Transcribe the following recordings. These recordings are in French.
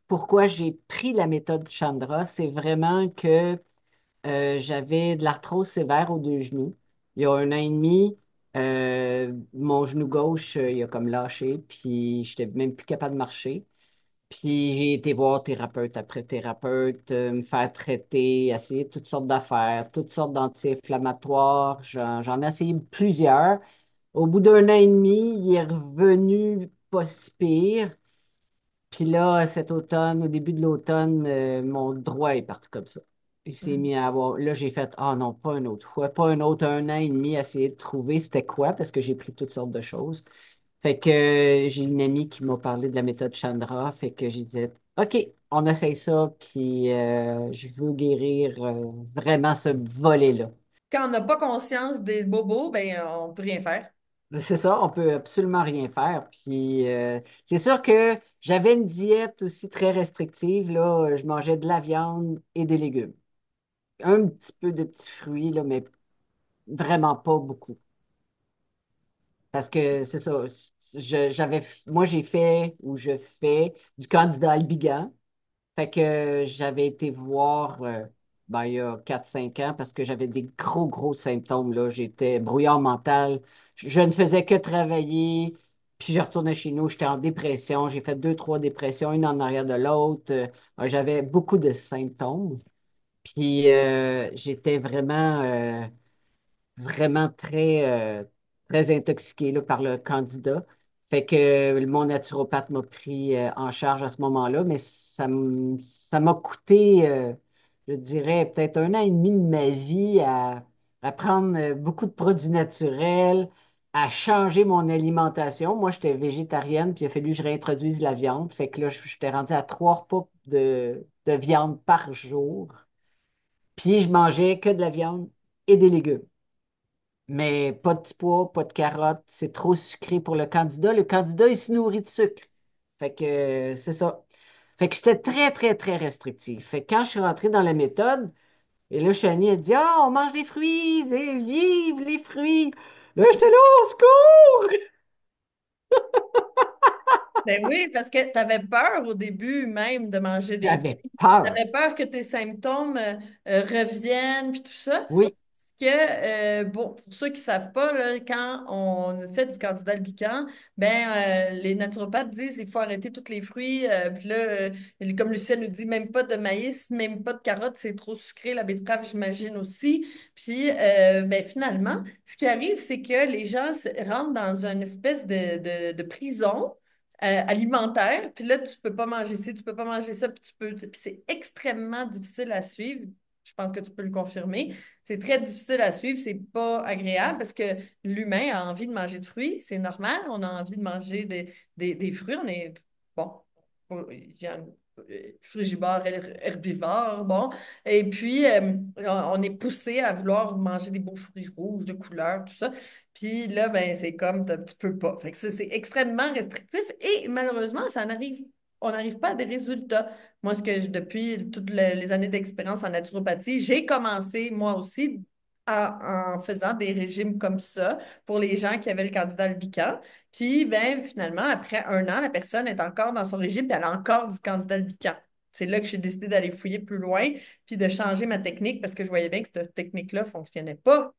pourquoi j'ai pris la méthode Chandra, c'est vraiment que j'avais de l'arthrose sévère aux deux genoux. Il y a un an et demi, mon genou gauche, il a comme lâché, puis j'étais même plus capable de marcher. Puis j'ai été voir thérapeute après thérapeute, me faire traiter, essayer toutes sortes d'affaires, toutes sortes d'anti-inflammatoires. J'en ai essayé plusieurs. Au bout d'un an et demi, il est revenu pas si pire. Puis là, cet automne, au début de l'automne, mon droit est parti comme ça. Il s'est mis à avoir. Là, j'ai fait, ah non, pas une autre fois, pas un autre un an et demi à essayer de trouver c'était quoi, parce que j'ai pris toutes sortes de choses. Fait que j'ai une amie qui m'a parlé de la méthode Chandra, fait que j'ai dit, OK, on essaye ça, puis je veux guérir vraiment ce volet-là. Quand on n'a pas conscience des bobos, ben on peut rien faire. C'est ça, on peut absolument rien faire. Puis c'est sûr que j'avais une diète aussi très restrictive. Là, je mangeais de la viande et des légumes. Un petit peu de petits fruits, là, mais vraiment pas beaucoup. Parce que c'est ça. Moi, j'ai fait ou je fais du candidat Albigan. Fait que j'avais été voir ben, il y a 4 5 ans parce que j'avais des gros, gros symptômes, là. J'étais brouillard mental. Je ne faisais que travailler. Puis je retournais chez nous. J'étais en dépression. J'ai fait deux, trois dépressions, une en arrière de l'autre. J'avais beaucoup de symptômes. Puis j'étais vraiment très intoxiqué là, par le candidat. Fait que mon naturopathe m'a pris en charge à ce moment-là, mais ça m'a coûté, je dirais, peut-être un an et demi de ma vie à prendre beaucoup de produits naturels, à changer mon alimentation. Moi, j'étais végétarienne, puis il a fallu que je réintroduise la viande. Fait que là, j'étais rendue à 3 repas de viande par jour. Puis je mangeais que de la viande et des légumes. Mais pas de petits pois, pas de carottes, c'est trop sucré pour le candidat. Le candidat, il se nourrit de sucre. Fait que c'est ça. Fait que j'étais très, très, très restrictif. Fait que quand je suis rentrée dans la méthode, et là, Chani a dit, ah, on mange des fruits, vive les fruits. Là, j'étais là, au secours! Ben oui, parce que tu avais peur au début même de manger des fruits. J'avais Tu peur. avais peur que tes symptômes reviennent, puis tout ça. Oui, Parce que, bon, pour ceux qui ne savent pas, là, quand on fait du candidat albican, ben, les naturopathes disent qu'il faut arrêter tous les fruits. Puis là, comme Lucienne nous dit, même pas de maïs, même pas de carottes, c'est trop sucré. La betterave, j'imagine aussi. Puis, ben, finalement, ce qui arrive, c'est que les gens rentrent dans une espèce de prison alimentaire. Puis là, tu peux pas manger ci, tu peux pas manger ça, puis c'est extrêmement difficile à suivre. Je pense que tu peux le confirmer. C'est très difficile à suivre, c'est pas agréable parce que l'humain a envie de manger de fruits, c'est normal. On a envie de manger des fruits. On est, bon, il y a un frugivore, herbivore, bon. Et puis, on est poussé à vouloir manger des beaux fruits rouges de couleur, tout ça. Puis là, ben, c'est comme, tu peux pas. Fait que c'est extrêmement restrictif et malheureusement, on n'arrive pas à des résultats. Moi, depuis toutes les années d'expérience en naturopathie, j'ai commencé moi aussi en faisant des régimes comme ça pour les gens qui avaient le candidat albican. Puis, ben, finalement, après un an, la personne est encore dans son régime puis elle a encore du candidat albican. C'est là que j'ai décidé d'aller fouiller plus loin puis de changer ma technique parce que je voyais bien que cette technique-là ne fonctionnait pas.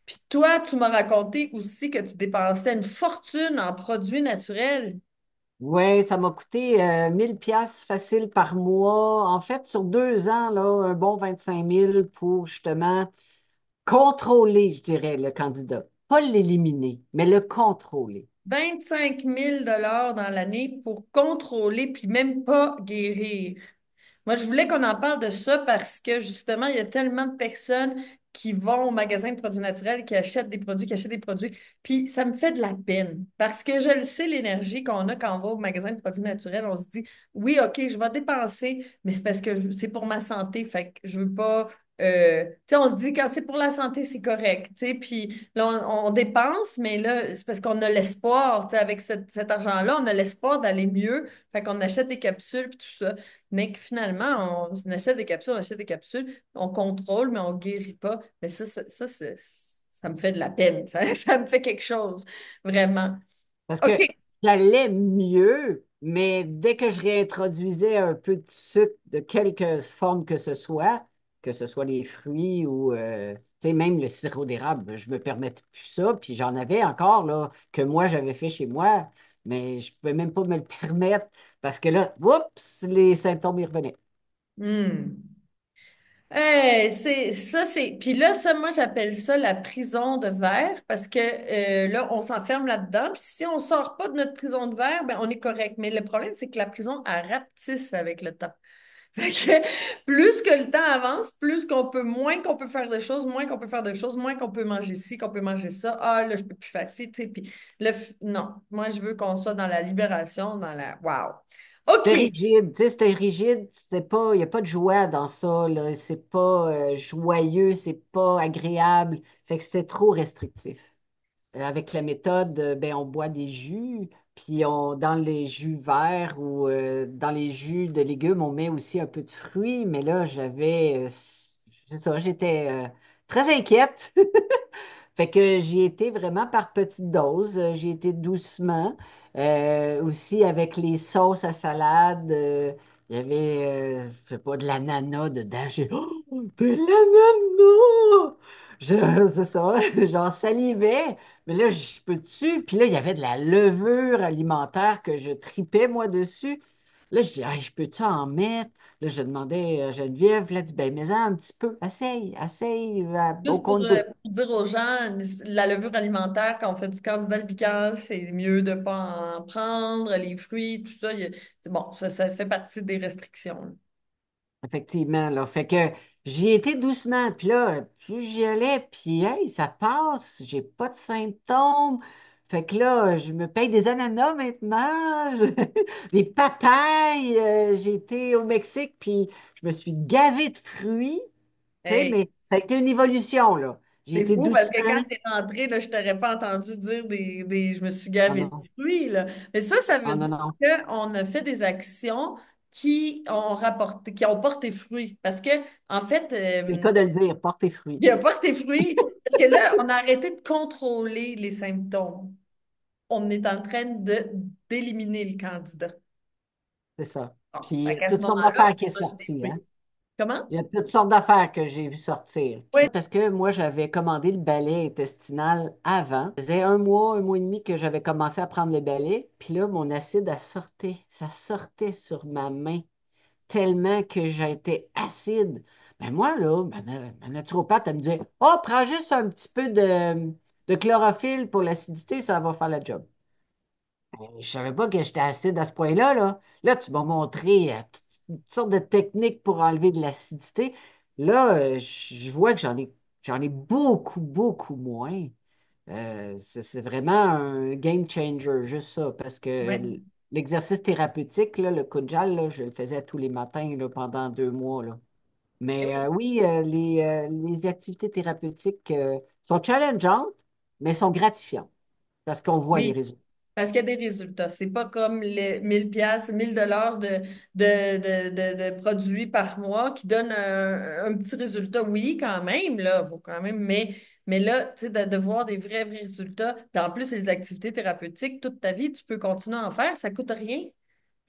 Puis toi, tu m'as raconté aussi que tu dépensais une fortune en produits naturels. oui, ça m'a coûté 1000 pièces facile par mois. En fait, sur 2 ans, là, un bon 25 000 pour justement contrôler, je dirais, le candidat. Pas l'éliminer, mais le contrôler. 25 000 dans l'année pour contrôler puis même pas guérir. Moi, je voulais qu'on en parle de ça parce que justement, il y a tellement de personnes qui vont au magasin de produits naturels, qui achètent des produits, qui achètent des produits. Puis ça me fait de la peine parce que je le sais, l'énergie qu'on a quand on va au magasin de produits naturels, on se dit, oui, OK, je vais dépenser, mais c'est parce que c'est pour ma santé. Fait que je veux pas. Tu sais, on se dit quand c'est pour la santé, c'est correct. Tu sais, puis là, on dépense, mais là, c'est parce qu'on a l'espoir. Tu sais, avec cet argent-là, on a l'espoir d'aller mieux. Fait qu'on achète des capsules, puis tout ça. Mais que finalement, on on achète des capsules, on contrôle, mais on ne guérit pas. Mais ça me fait de la peine. Ça me fait quelque chose, vraiment. Parce OK. que j'allais mieux, Mais dès que je réintroduisais un peu de sucre de quelque forme que ce soit les fruits ou tu sais, même le sirop d'érable, je me permettais plus ça. Puis j'en avais encore là, que moi j'avais fait chez moi, mais je ne pouvais même pas me le permettre parce que là, oups, les symptômes y revenaient. Hmm. C'est ça, c'est. Puis là, ça, moi, j'appelle ça la prison de verre parce que là, on s'enferme là-dedans. Puis si on sort pas de notre prison de verre, ben, on est correct. Mais le problème, c'est que la prison, elle rapetisse avec le temps. Fait que plus que le temps avance, plus qu'on peut, moins qu'on peut faire de choses, moins qu'on peut faire de choses, moins qu'on peut manger ci, qu'on peut manger ça. Ah, là, je peux plus faire ci, tu sais. Puis non, moi, je veux qu'on soit dans la libération, dans la. Wow. C'était OK. rigide, tu sais, c'était rigide, c'était pas, il n'y a pas de joie dans ça, là, c'est pas joyeux, c'est pas agréable, fait que c'était trop restrictif. Avec la méthode, ben, on boit des jus, puis dans les jus verts ou dans les jus de légumes, on met aussi un peu de fruits, mais là, c'est ça, j'étais très inquiète. Fait que j'y étais vraiment par petites doses, j'y étais doucement. Aussi avec les sauces à salade, il y avait, je sais pas, de l'ananas dedans. De l'ananas! C'est ça, j'en salivais. Mais là, je peux-tu? Puis là, il y avait de la levure alimentaire que je tripais, moi, dessus. Là, je dis, ah, je peux-tu en mettre? Là, je demandais à Geneviève, là, elle dit, ben, mets-en un petit peu, essaye, essaye, au Juste compte-gouttes. pour dire aux gens, la levure alimentaire, quand on fait du candidat albicans, c'est mieux de ne pas en prendre, les fruits, tout ça. C'est bon, ça fait partie des restrictions. Effectivement, là. Fait que j'y étais doucement. Puis là, plus j'y allais, puis hey, ça passe, j'ai pas de symptômes. Fait que là, je me paye des ananas maintenant, des papayes. J'ai été au Mexique, puis je me suis gavée de fruits, tu sais, Hey, mais ça a été une évolution, là. J'y c'est étais fou parce que doucement. quand tu es rentré, là, je t'aurais pas entendu dire je me suis Oh gavée de non, fruits, là. Mais ça veut oh non, dire non. qu'on a fait des actions qui ont porté fruit. Parce que, en fait, C'est le cas de le dire, porte tes fruits. il a porté fruit. Parce que là, on a arrêté de contrôler les symptômes. On est en train d'éliminer le candidat. C'est ça. Bon, Puis il y fait a qu'à ce toutes sortes moment-là, d'affaires qui on sont mange des sorties, hein? fruits. Comment? Il y a toutes sortes d'affaires que j'ai vu sortir. Oui. Parce que moi, j'avais commandé le balai intestinal avant. Ça faisait un mois et demi que j'avais commencé à prendre le balai. Puis là, mon acide, a sortait. Ça sortait sur ma main tellement que j'étais acide. Mais moi, là, ma naturopathe, elle me disait, oh, prends juste un petit peu de chlorophylle pour l'acidité, ça va faire la job. Je savais pas que j'étais acide à ce point-là, là. Là, tu m'as montré toutes sortes de techniques pour enlever de l'acidité. Là, je vois que j'en ai beaucoup, beaucoup moins. C'est vraiment un game changer, juste ça, parce que Oui. l'exercice thérapeutique, là, le Kujal, là, je le faisais tous les matins là, pendant 2 mois, là. Eh Mais oui. oui, les activités thérapeutiques sont challengeantes, mais sont gratifiantes parce qu'on voit les Oui. résultats. Parce qu'il y a des résultats. C'est pas comme les 1000 pièces, 1000 $ de produits par mois qui donnent un petit résultat. Oui, quand même, là, faut quand même, mais là, tu sais, de voir des vrais résultats. Puis en plus, les activités thérapeutiques, toute ta vie, tu peux continuer à en faire, ça coûte rien.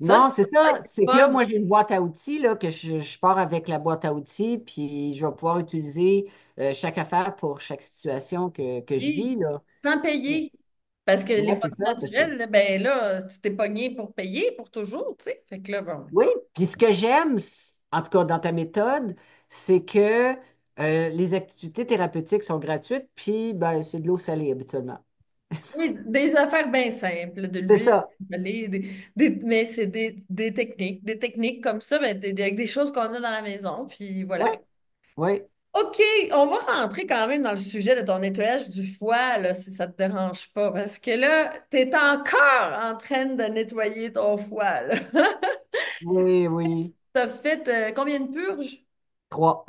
Ça, Non, c'est c'est ça ça. qui est C'est que là, fun. moi, j'ai une boîte à outils, là, que je pars avec la boîte à outils, puis je vais pouvoir utiliser chaque affaire pour chaque situation que je Oui, vis, là. sans payer. Parce que les Ouais, c'est produits ça. naturels, là, ben là, tu t'es pogné pour payer pour toujours, tu sais. Fait que là, bon. Oui, puis ce que j'aime, en tout cas dans ta méthode, c'est que les activités thérapeutiques sont gratuites, puis ben, c'est de l'eau salée habituellement. Oui, des affaires bien simples, de C'est l'huile, ça. du lait, mais c'est des techniques. Des techniques comme ça, ben, avec des choses qu'on a dans la maison, puis Oui, voilà. oui. OK, on va rentrer quand même dans le sujet de ton nettoyage du foie, là, si ça te dérange pas, parce que là, tu es encore en train de nettoyer ton foie, là. Oui, oui. Tu as fait combien de purges? 3.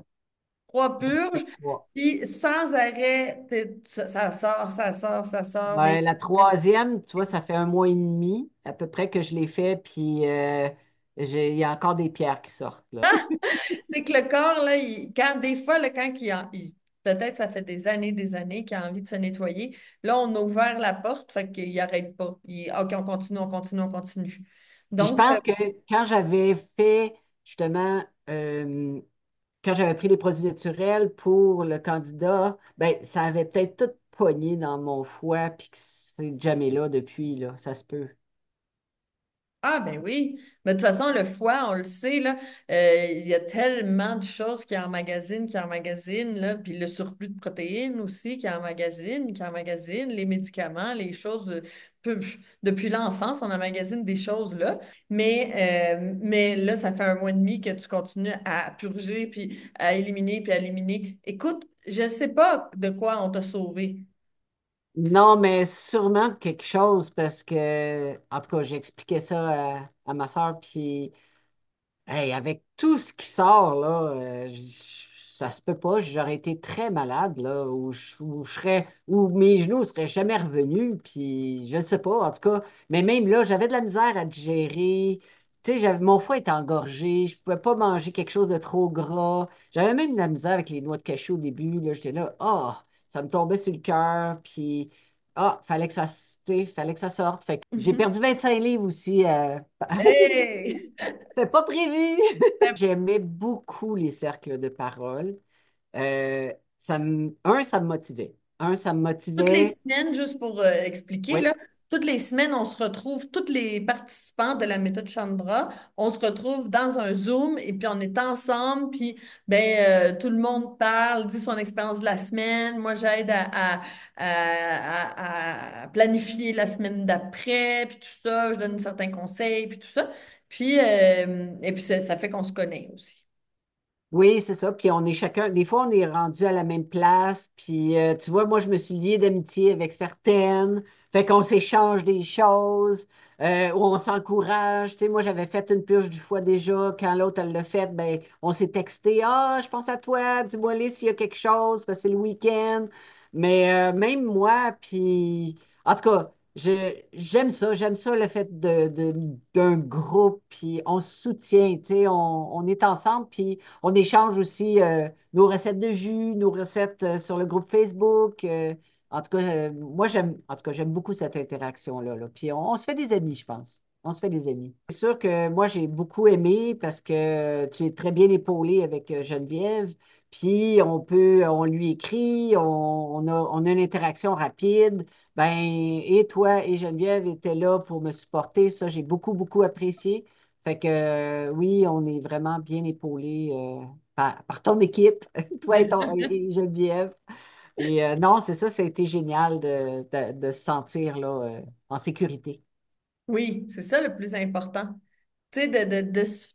3 purges, 3. puis sans arrêt, ça sort, ça sort, ça sort, des... Ben, la troisième, tu vois, ça fait un mois et demi à peu près que je l'ai fait, puis il y a encore des pierres qui sortent, là. C'est que le corps, là, quand, des fois, là, quand peut-être ça fait des années qu'il a envie de se nettoyer, là, on a ouvert la porte, fait qu'il n'arrête pas. OK, on continue, on continue, on continue. Puis je Donc, pense que quand j'avais fait, justement, quand j'avais pris les produits naturels pour le candidat, ben, ça avait peut-être tout pogné dans mon foie, puis que c'est jamais là depuis, là. Ça se peut. ah ben oui, mais de toute façon, le foie, on le sait, là, il y a tellement de choses qui emmagasinent, là, puis le surplus de protéines aussi qui emmagasine, les médicaments, les choses, peu- depuis l'enfance, on emmagasine des choses là, mais là, ça fait un mois et demi que tu continues à purger, puis à éliminer. Écoute, je sais pas de quoi on t'a sauvé. Non, mais sûrement de quelque chose, parce que, en tout cas, j'expliquais ça à ma soeur, puis hey, avec tout ce qui sort, là, ça se peut pas. J'aurais été très malade, là, où mes genoux seraient jamais revenus, puis je ne sais pas, en tout cas. Mais même là, j'avais de la misère à digérer. Tu sais, mon foie était engorgé, je pouvais pas manger quelque chose de trop gras. J'avais même de la misère avec les noix de cajou au début, là. J'étais là, ça me tombait sur le cœur, puis fallait que ça, tu sais, fallait que ça sorte. Fait que j'ai Mhm. perdu 25 livres aussi. Hey! C'était pas prévu. J'aimais beaucoup les cercles de parole. Ça me motivait. Ça me Toutes les motivait. semaines, juste pour expliquer, Oui. là, toutes les semaines, on se retrouve, tous les participants de la méthode Chandra, on se retrouve dans un Zoom et puis on est ensemble, puis tout le monde parle, dit son expérience de la semaine. Moi, j'aide à planifier la semaine d'après, puis tout ça, je donne certains conseils, puis tout ça. Et puis ça fait qu'on se connaît aussi. Oui, c'est ça. Puis on est chacun, des fois, on est rendu à la même place. Puis tu vois, moi, je me suis liée d'amitié avec certaines. Fait qu'on s'échange des choses, ou on s'encourage. Tu sais, moi, j'avais fait une purge du foie déjà. Quand l'autre, elle l'a fait, ben, on s'est texté. Ah, je pense à toi. Dis-moi les s'il y a quelque chose, parce que c'est le week-end. Mais même moi, puis en tout cas, j'aime ça. J'aime ça, le fait d'un groupe. Puis on se soutient. Tu sais, on est ensemble. Puis. On échange aussi nos recettes de jus, nos recettes sur le groupe Facebook. En tout cas, moi, en tout cas, j'aime beaucoup cette interaction-là, là. Puis on se fait des amis, je pense. On se fait des amis. C'est sûr que moi, j'ai beaucoup aimé parce que tu es très bien épaulé avec Geneviève. Puis on lui écrit, on a une interaction rapide. Ben, et toi et Geneviève étaient là pour me supporter. Ça, j'ai beaucoup, beaucoup apprécié. Fait que oui, on est vraiment bien épaulés par ton équipe, toi et Geneviève. Et non, c'est ça, ça a été génial de se sentir là, en sécurité. Oui, c'est ça le plus important. Tu sais,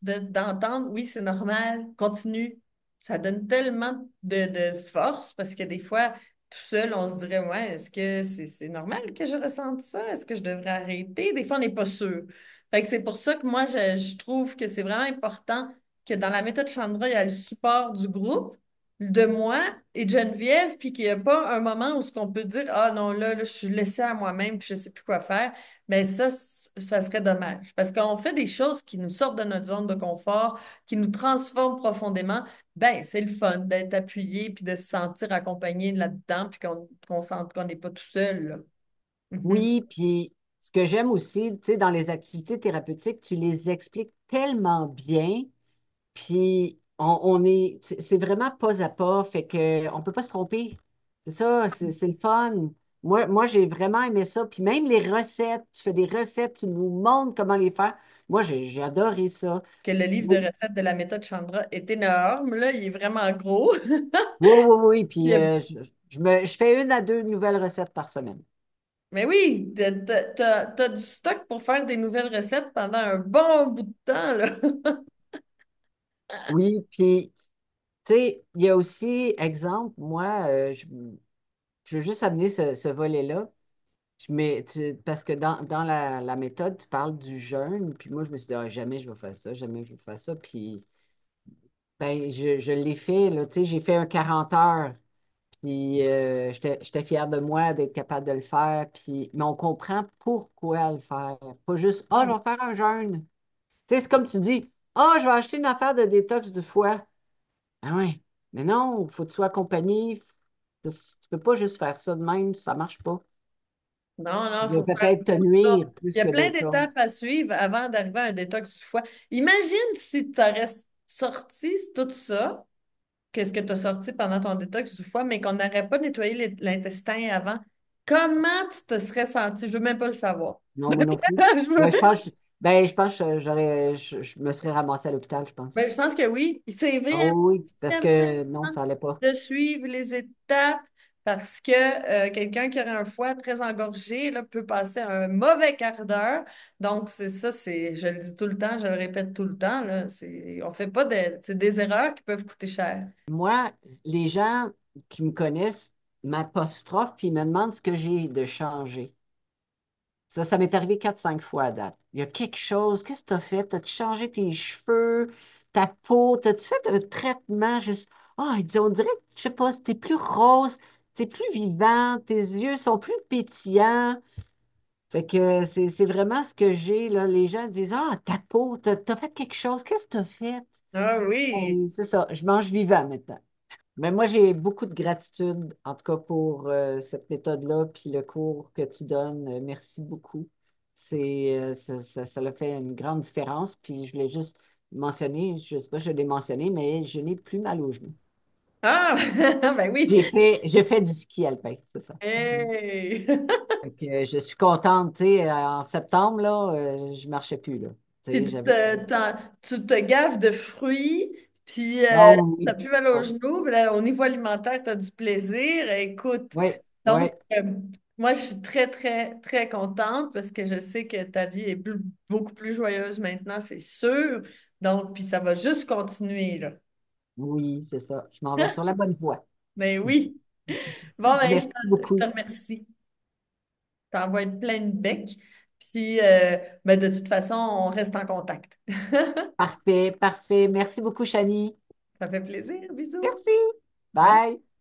d'entendre, oui, c'est normal, continue. Ça donne tellement de force parce que des fois, tout seul, on se dirait, ouais, est-ce que c'est normal que je ressente ça? Est-ce que je devrais arrêter? Des fois, on n'est pas sûr. Fait que c'est pour ça que moi, je trouve que c'est vraiment important que dans la méthode Chandra, il y a le support du groupe, de moi et de Geneviève, puis qu'il n'y a pas un moment où ce qu'on peut dire, ah non, là, je suis laissée à moi-même, puis je ne sais plus quoi faire. Mais ça serait dommage parce qu'on fait des choses qui nous sortent de notre zone de confort, qui nous transforment profondément. Ben, c'est le fun d'être appuyé puis de se sentir accompagné là-dedans puis qu'on sente qu'on n'est pas tout seul, là. Mhm. Oui, puis ce que j'aime aussi, tu sais, dans les activités thérapeutiques, tu les expliques tellement bien. Puis c'est vraiment pas à pas, fait que on peut pas se tromper. C'est ça, c'est le fun. Moi, j'ai vraiment aimé ça. Puis même les recettes, tu fais des recettes, tu nous montres comment les faire. Moi, j'ai adoré ça. Que le livre de Oui, recettes de la méthode Chandra est énorme, là, il est vraiment gros. oui, oui, oui. Puis, Puis je fais 1 à 2 nouvelles recettes par semaine. mais oui, t'as du stock pour faire des nouvelles recettes pendant un bon bout de temps, là. Oui, puis tu sais, il y a aussi, exemple, moi, je veux juste amener ce volet-là. Parce que dans la méthode, tu parles du jeûne, puis moi, je me suis dit, ah, jamais je vais faire ça, jamais je vais faire ça. Puis, ben, je l'ai fait, là, tu sais, j'ai fait un 40 heures, puis j'étais fière de moi d'être capable de le faire, puis, mais on comprend pourquoi le faire. Pas juste, ah, je vais faire un jeûne. Tu sais, c'est comme tu dis, ah, je vais acheter une affaire de détox du foie. Ah ouais, mais non, il faut que tu sois accompagné. Tu peux pas juste faire ça de même, ça marche pas. Non, qui non, il va faut faire peut-être te ça. nuire plus Il y a que plein d'autres d'étapes choses. à suivre avant d'arriver à un détox du foie. Imagine si tu aurais sorti tout ça, qu'est-ce que tu as sorti pendant ton détox du foie, mais qu'on n'aurait pas nettoyé l'intestin avant. Comment tu te serais senti? Je veux même pas le savoir. Non, moi non plus. Je veux- Je pense que je me serais ramassée à l'hôpital, je pense. Ben, je pense que oui. C'est Ah vraiment oui, parce extrêmement que non, important ça allait pas. de suivre les étapes parce que quelqu'un qui aurait un foie très engorgé là, peut passer un mauvais quart d'heure. Donc, c'est ça, je le dis tout le temps, je le répète tout le temps, là, on fait pas c'est des erreurs qui peuvent coûter cher. Moi, les gens qui me connaissent m'apostrophent puis ils me demandent ce que j'ai de changé. Ça m'est arrivé 4 5 fois à date. Il y a quelque chose. Qu'est-ce que tu as fait? As-tu changé tes cheveux, ta peau? T'as-tu fait un traitement? Juste... Ah, il dit, on dirait que, je sais pas, t'es plus rose, t'es plus vivant, tes yeux sont plus pétillants. Fait que c'est vraiment ce que j'ai, là. Les gens disent, ah, ta peau, t'as fait quelque chose. Qu'est-ce que t'as fait? Ah oui. Ben, c'est ça, je mange vivant maintenant. Mais moi, j'ai beaucoup de gratitude, en tout cas pour cette méthode-là, puis le cours que tu donnes. Merci beaucoup. Ça a fait une grande différence. Puis je voulais juste mentionner, je ne sais pas si je l'ai mentionné, mais je n'ai plus mal aux genoux. Ah, ben oui. J'ai fait du ski alpin, c'est ça. Hey! Fait que, je suis contente, tu sais, en septembre, là, je marchais plus, là. Tu Puis sais, j'avais... tu te gaves de fruits, puis Ah t'as oui, plus mal aux oh, genoux. Puis là, au niveau alimentaire, tu as du plaisir. Écoute, oui, oui, donc, moi, je suis très, très, très contente parce que je sais que ta vie est beaucoup plus joyeuse maintenant, c'est sûr. Donc, puis ça va juste continuer, là. oui, c'est ça. Je m'en vais sur la bonne voie. Ben oui. Bon, ben, Merci je te beaucoup. remercie. T'envoies plein de becs. Puis, ben, de toute façon, on reste en contact. Parfait, parfait. Merci beaucoup, Chani. Ça fait plaisir. Bisous. Merci. Bye. Bye.